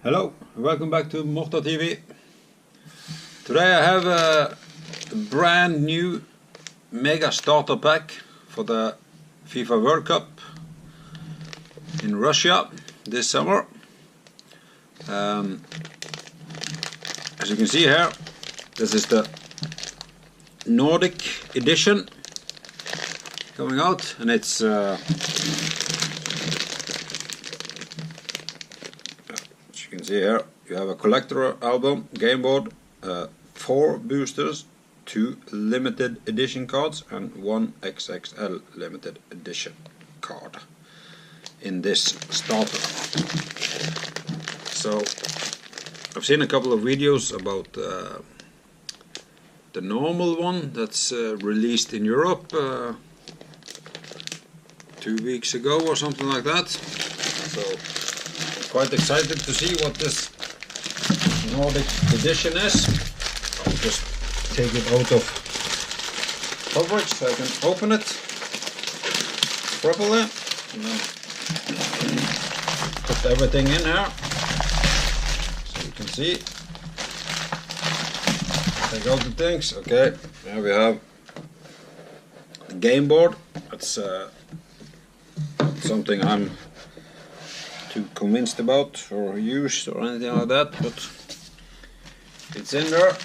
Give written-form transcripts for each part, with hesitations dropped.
Hello, welcome back to Morta TV. Today I have a brand new mega starter pack for the FIFA World Cup in Russia this summer. As you can see here, this is the Nordic Edition coming out, and it's as you can see here, you have a collector album, game board, 4 boosters, 2 limited edition cards and 1 XXL limited edition card in this starter. So I've seen a couple of videos about the normal one that's released in Europe 2 weeks ago or something like that. So I'm quite excited to see what this Nordic Edition is. I'll just take it out of coverage so I can open it properly, and then put everything in here so you can see. Take out the things. Okay, here we have the game board. That's something I'm too convinced about or used or anything like that, but it's in there.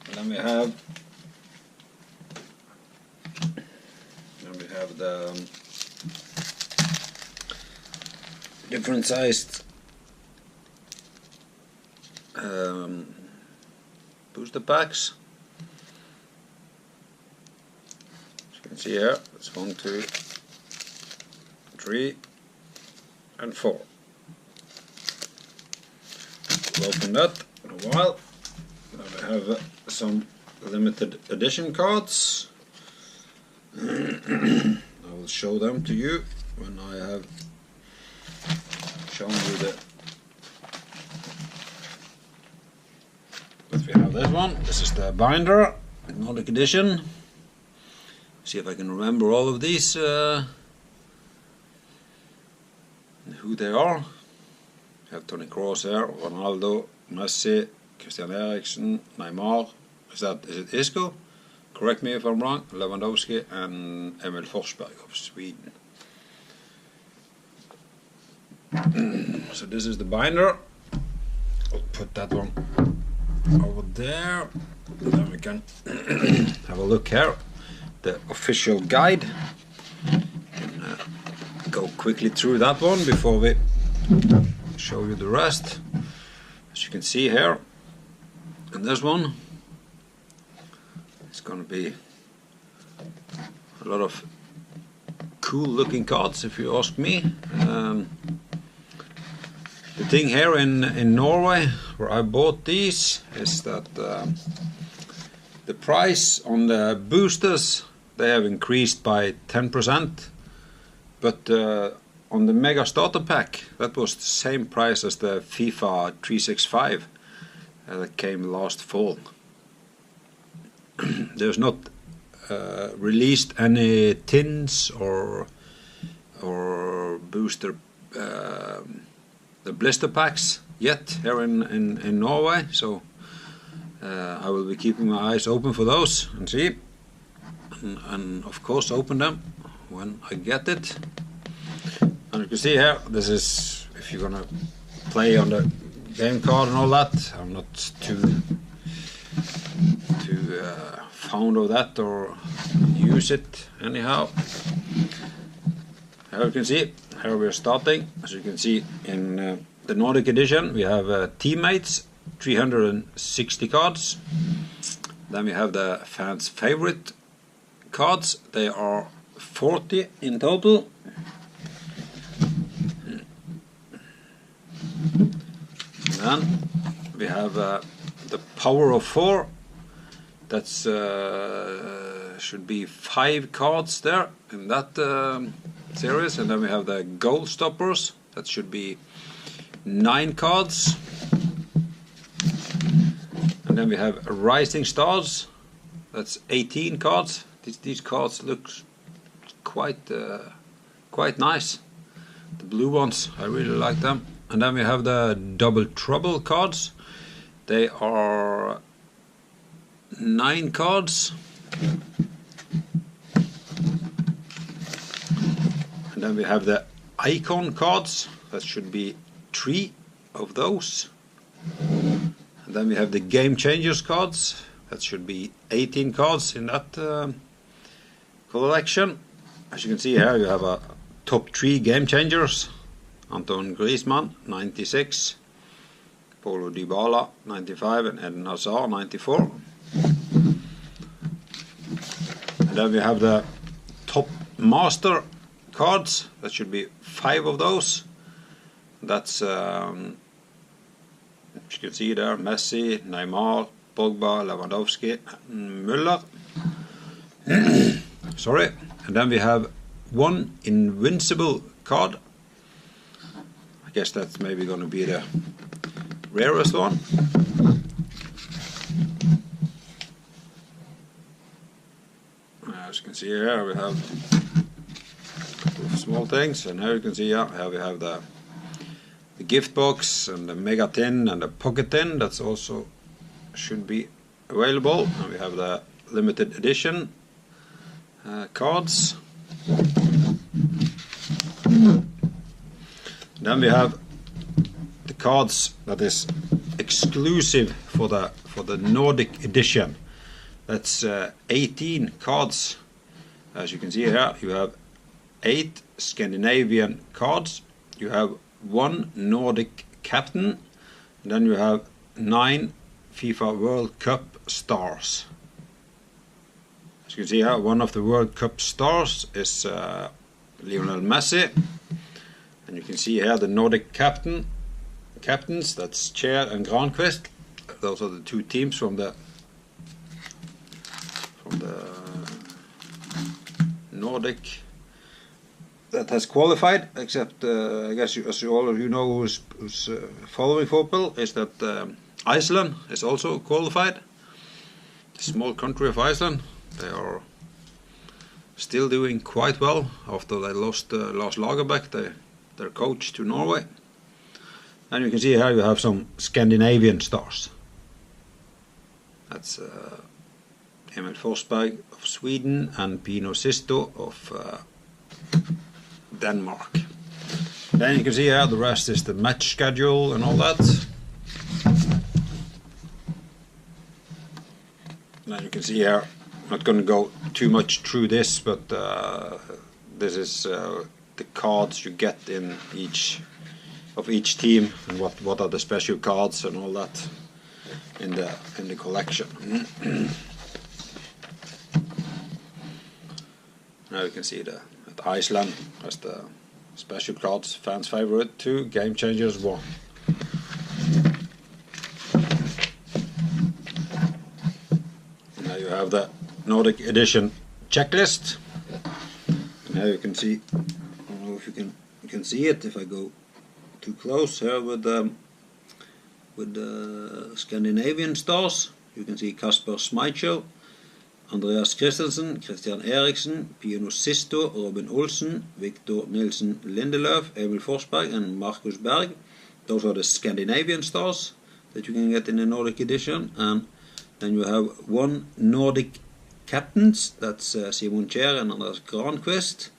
And then we have the different sized booster packs. As you can see here, it's 1, 2, 3 and 4. We'll open that in a while. Then we have some limited edition cards. I will show them to you when I have shown you the. But we have this one. This is the binder, Nordic Edition. See if I can remember all of these. Who they are. We have Toni Kroos here, Ronaldo, Messi, Christian Eriksen, Neymar. Is it Isco? Correct me if I'm wrong. Lewandowski and Emil Forsberg of Sweden. So this is the binder. I'll put that one over there, and then we can have a look here. The official guide. Go quickly through that one before we show you the rest. As you can see here, in this one, it's going to be a lot of cool looking cards, if you ask me. The thing here in Norway, where I bought these, is that the price on the boosters, they have increased by 10%. But on the Mega Starter Pack, that was the same price as the FIFA 365 that came last fall. There's not released any tins or booster the blister packs yet here in Norway. So I will be keeping my eyes open for those and see, and of course open them when I get it. And you can see here, this is if you're gonna play on the game card and all that. I'm not too fond of that or use it anyhow. Here you can see, here we're starting. As you can see in the Nordic Edition, we have teammates, 360 cards. Then we have the fans' favorite cards. They are 40 in total. And then we have the power of 4. That's should be 5 cards there in that series. And then we have the goal stoppers. That should be 9 cards. And then we have rising stars. That's 18 cards. These cards look quite nice. The blue ones, I really like them. And then we have the Double Trouble cards. They are 9 cards. And then we have the Icon cards. That should be 3 of those. And then we have the Game Changers cards. That should be 18 cards in that collection. As you can see here, you have a top 3 Game Changers. Antoine Griezmann, 96. Paulo Dybala, 95. And Eden Hazard, 94. And then we have the top Master cards. That should be 5 of those. That's, as you can see there, Messi, Neymar, Pogba, Lewandowski, Müller. Sorry. And then we have 1 Invincible card. I guess that's maybe going to be the rarest one. As you can see here, we have small things, and here you can see here we have the gift box and the mega tin and the pocket tin. That's also should be available. And we have the limited edition cards. Then we have the cards that is exclusive for the Nordic Edition. That's 18 cards. As you can see here, you have 8 Scandinavian cards. You have 1 Nordic captain. And then you have 9 FIFA World Cup stars. As you can see here, one of the World Cup stars is Lionel Messi. And you can see here the Nordic captains, that's Kjær and Granqvist. Those are the 2 teams from the Nordic that has qualified, except I guess as all of you know who's following football, is that Iceland is also qualified. The small country of Iceland, they are still doing quite well after they lost Lars Lagerbäck, their coach, to Norway. And you can see here you have some Scandinavian stars. That's Emil Forsberg of Sweden and Pino Sisto of Denmark. Then you can see here the rest is the match schedule and all that. Then you can see here, I'm not going to go too much through this, but this is the cards you get in each team, and what are the special cards and all that in the collection. Now you can see that Iceland has the special cards, fans favorite 2, Game Changers 1. Now you have the Nordic Edition checklist. Now you can see, I don't know if you can see it if I go too close here with the Scandinavian stars. You can see Kasper Schmeichel, Andreas Christensen, Christian Eriksen, Pino Sisto, Robin Olsen, Victor Nilsen Lindelöf, Emil Forsberg and Markus Berg. Those are the Scandinavian stars that you can get in the Nordic Edition. And then you have 1 Nordic captains, that's Simon Kjær and Andreas Granqvist.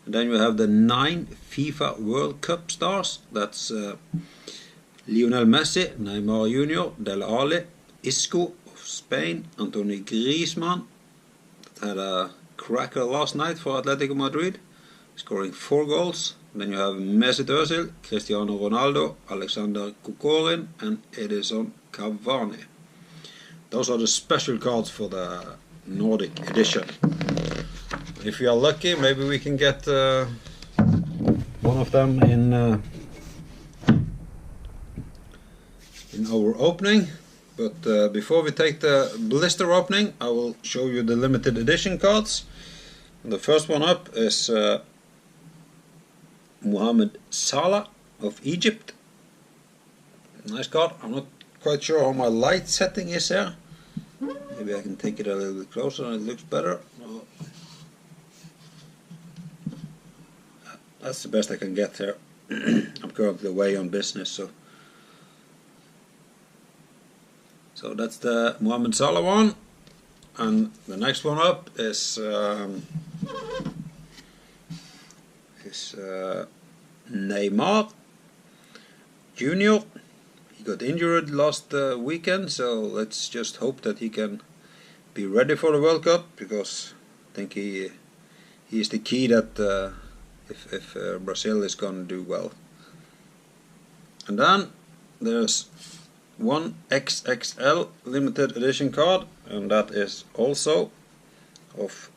And then you have the 9 FIFA World Cup stars, that's Lionel Messi, Neymar Jr., Dele Alli, Isco of Spain, Antoine Griezmann, that had a cracker last night for Atletico Madrid, scoring 4 goals. Then you have Mesut Özil, Cristiano Ronaldo, Alexander Kokorin and Edison Cavani. Those are the special cards for the Nordic Edition. If we are lucky, maybe we can get one of them in our opening. But before we take the blister opening, I will show you the limited edition cards. And the first one up is Mohamed Salah of Egypt. Nice card. I'm not quite sure how my light setting is here. Maybe I can take it a little bit closer and it looks better. That's the best I can get here I'm currently away on business, so that's the Mohamed Salah one. And the next one up is Neymar Junior. He got injured last weekend, so let's just hope that he can be ready for the World Cup, because I think he is the key that if Brazil is going to do well. And then there's one XXL limited edition card, and that is also of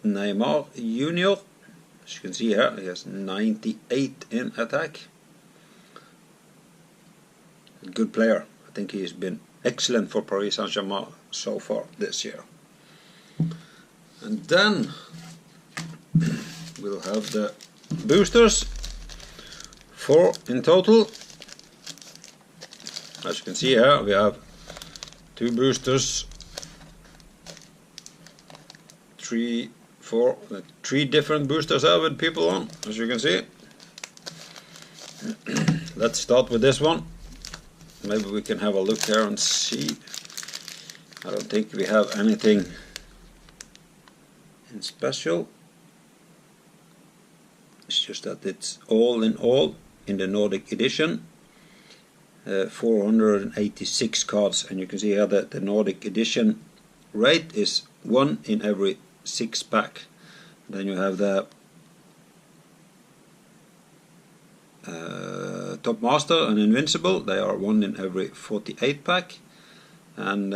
Neymar Junior. As you can see here, he has 98 in attack. Good player. I think he has been excellent for Paris Saint-Germain so far this year. And then we'll have the boosters, 4 in total. As you can see here, we have 2 boosters, 3 different boosters here with people on, as you can see. Let's start with this one. Maybe we can have a look here and see. I don't think we have anything in special. It's just that it's all in all in the Nordic Edition. 486 cards, and you can see here that the Nordic Edition rate is 1 in every 6 pack. Then you have the Top Master and Invincible, they are 1 in every 48 pack, and